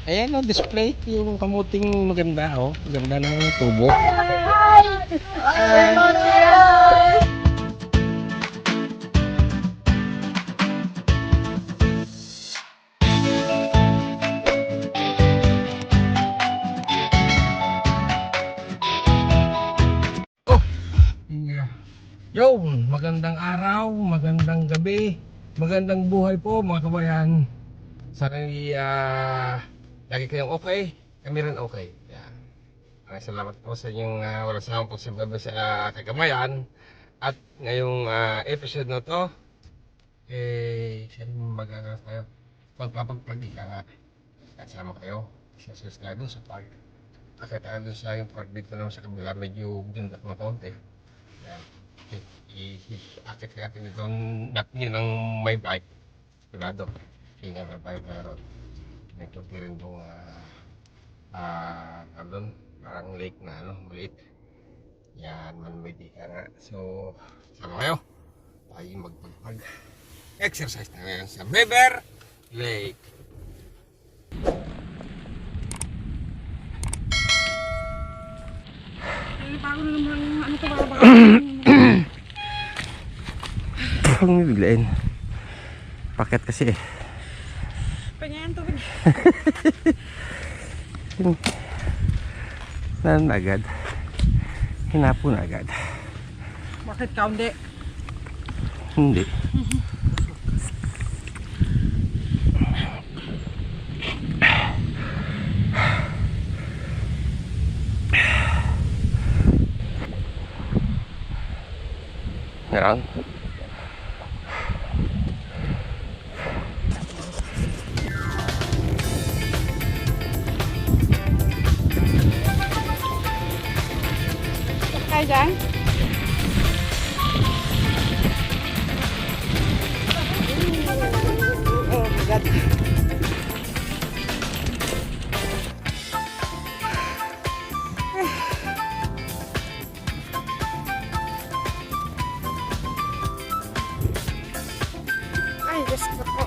Ayan o, display yung kamuting maganda oh. Maganda ng tubo. Oh, yeah. Yo, magandang araw, magandang gabi, magandang buhay po mga kabayan. Sana'y lagi kayong okay, kami rin okay. Yan. Maraming salamat po sa inyong walang sawang pagsubaybay sa kagabayan. At ngayong episode na to, siyempre magagawa tayo. Pagpapagpagdi ka nga, kasama kayo sa subscribe sa pag akit doon sa yung part dito naman sa kabila, medyo bundak na konti. Yan. I-akit ka natin itong nut nyo ng may bike. Sigurado. Hinga na tayo pero nagtuti rin po doon, parang lake na maliit. Yan, man-made ka nga. So, sama kayo. Tayo magpagpag exercise na ngayon sa Beber Lake. Bago na naman ano to ba? Huwag mo biglain. Paket kasi eh. Panyan to. Nan agad. Hinapon agad. Bakit ka hindi? Hindi. Meron. Kaya dyan? Oh my God. Ay, Diyos ko po.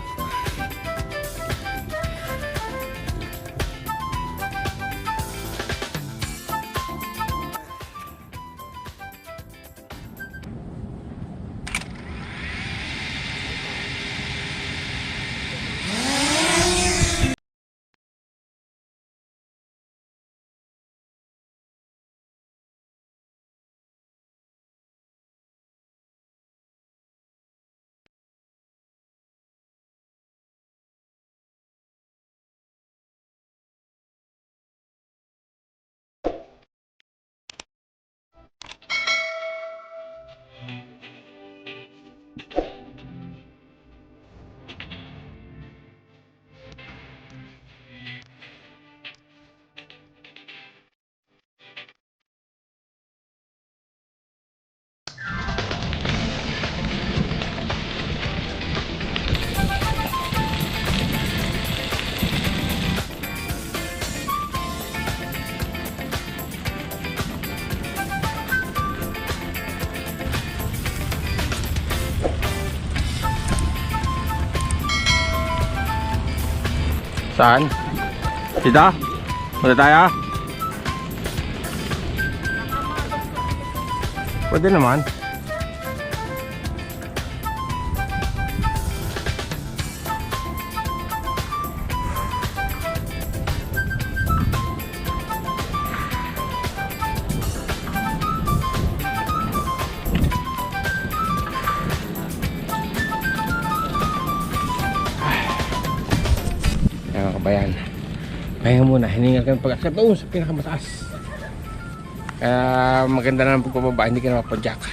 Saan? Dito? Punta tayo? Pwede naman. Ayan mga kabayan, pahinga muna, hiningal kami pag-akyat doon sa pinakamataas. Kaya maganda na ng pagpababa, hindi ka na mapadyak.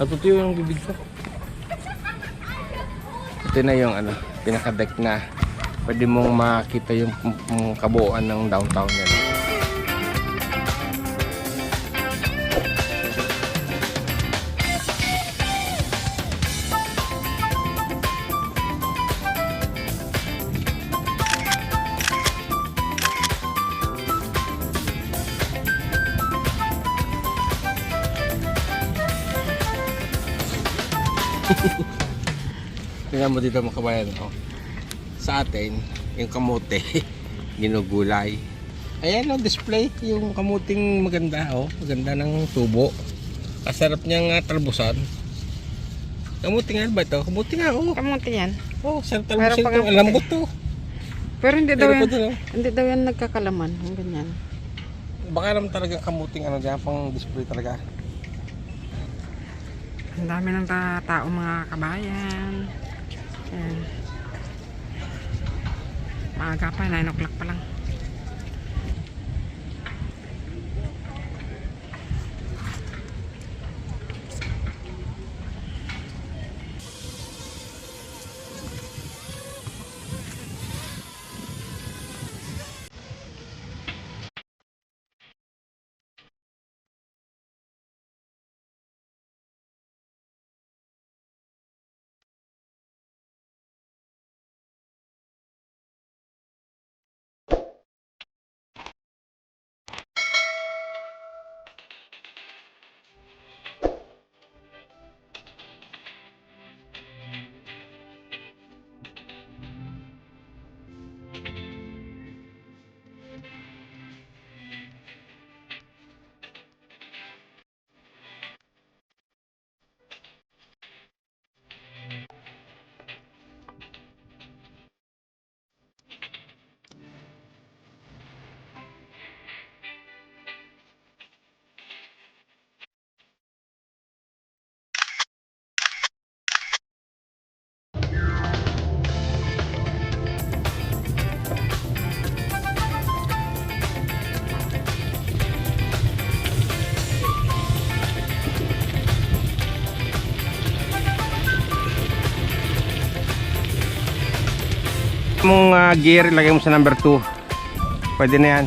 Natutuyo yung bibig ko. Ito na yung pinaka-deck na pwede mong makita yung kabuuan ng downtown yan. Tingnan mo dito mga kabayan, oh. Sa atin yung kamote ginugulay. Ayan o, display yung kamuting maganda oh. Maganda ng tubo. Kasarap niyang talbusan. Kamuti nga ba ito? Kamuti nga oh. Kamuti yan. Oh, sarap Meron talbusan pa ito. nga Alam ko to. Pero hindi daw Meron yan, pa dun, oh. hindi daw yan nagkakalaman. Yung ganyan. Baka naman talaga kamuting ano dyan, pang display talaga. Ang dami ng tao mga kabayan. Ayan. Maaga pa, 9 o'clock pa lang. Mong gear, ilagay mo sa number 2. Pwede na yan.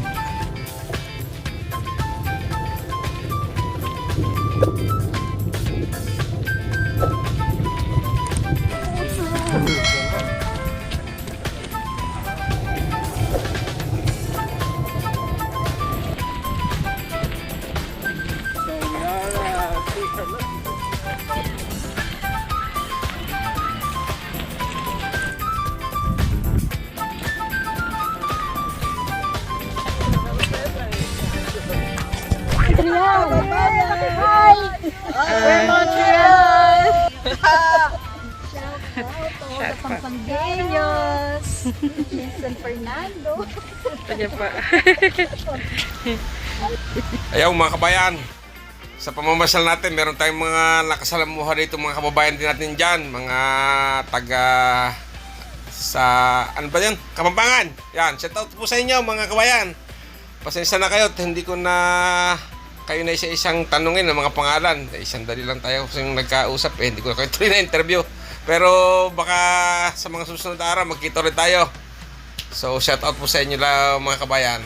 Pampangueños, San Fernando. Sige pa. Ayaw mga kabayan, sa pamamasyal natin meron tayong mga nakasalamuha dito, mga kababayan din natin dyan, mga taga sa ano ba yan? Kapampangan. Yan, shout out po sa inyo mga kabayan. Pasensya na kayo, hindi ko na kayo na isa-isang tanungin ng mga pangalan. Isang dali lang tayo kasi yung nagkausap hindi ko na kayo tuloy na interview. Pero baka sa mga susunod na araw magkita ulit tayo. So shout out po sa inyo lang mga kabayan.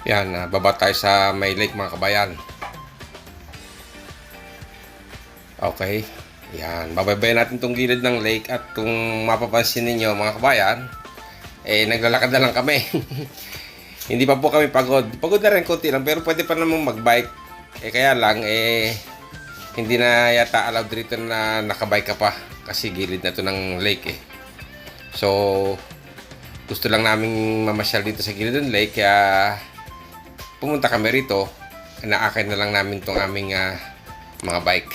Yan, baba tayo sa may lake mga kabayan. Okay. Yan, babaybayin natin tong gilid ng lake at kung mapapansin ninyo mga kabayan, naglalakad na lang kami. Hindi pa po kami pagod. Pagod na rin konti lang pero pwede pa namang magbike. Kaya lang, hindi na yata allowed dito na nakabike ka pa kasi gilid na to ng lake So, gusto lang naming mamasyal dito sa gilid ng lake kaya pumunta kami rito, naakay na lang namin tong aming mga bike.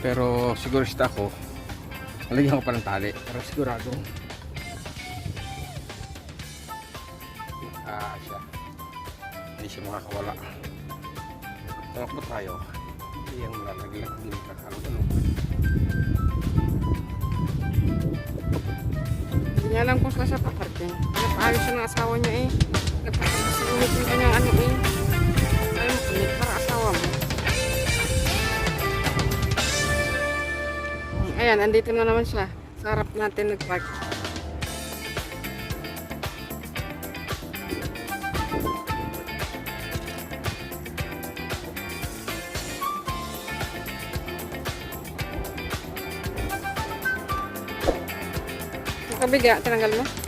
Pero sigurista ako, nalagyan ko pa ng tali para sigurado siya, hindi siya makakawala. Tumakbo tayo, hindi yan lalagyan, hindi nakakalo. Hindi niya alam kung saan siya paparking. Nagpaayos siya ng asawa niya eh. Nagpapasunod yung kanyang ano eh. Ayun, kulit para asawa mo. Ayan, andito na naman siya. Sa harap natin nagpark. Kabiga, tinanggal mo?